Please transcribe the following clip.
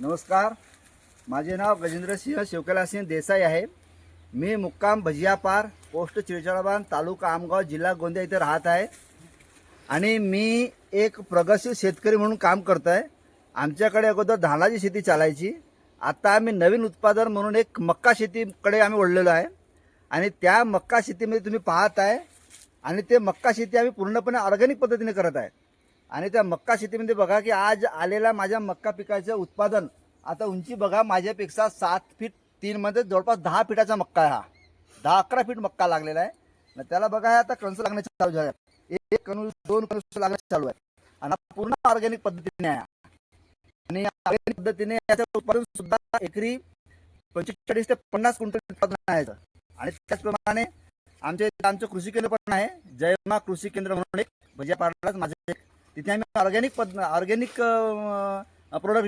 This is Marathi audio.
नमस्कार, माझे नाव गजेंद्रसिंह शिवकलासिंह देसाई आहे। मी मुक्काम भजियापार, पोस्ट चिळचाळाबान, तालुका आमगाव, जिल्हा गोंदिया इथे राहत आहे आणि मी एक प्रगतशील शेतकरी म्हणून काम करत आहे। आमच्याकडे अगोदर धानाची शेती चालायची, आता आम्ही नवीन उत्पादन म्हणून एक मक्का शेतीकडे आम्ही वळलेलो आहे आणि त्या मक्का शेतीमध्ये तुम्ही पाहत आहे आणि ते मक्का शेती आम्ही पूर्णपणे ऑर्गॅनिक पद्धतीने करत आहे। आणि त्या मक्का शेतीमध्ये बघा की आज आलेला माझ्या मक्का पिकाचं उत्पादन आता उंची बघा माझ्यापेक्षा 7 फीट 3 मध्ये जवळपास 10 फीटाचा मक्का आहे। हा 10-11 फीट मक्का लागलेला आहे आणि त्याला बघा आता कणस लागणे चालू झाले, एक कणूस 2 कणूस लागणे चालू आहे आणि पूर्ण ऑर्गॅनिक पद्धतीने आहे आणि ऑर्गॅनिक पद्धतीने याचं उत्पादन सुद्धा एकरी 45 ते 50 क्विंटल उत्पादन आहे। आणि त्याचप्रमाणे आमचं कृषी केंद्र पण आहे, जयमा कृषी केंद्र म्हणून एक भजियापारलाच माझे, तिथे आम्ही ऑर्गॅनिक प्रोडक्ट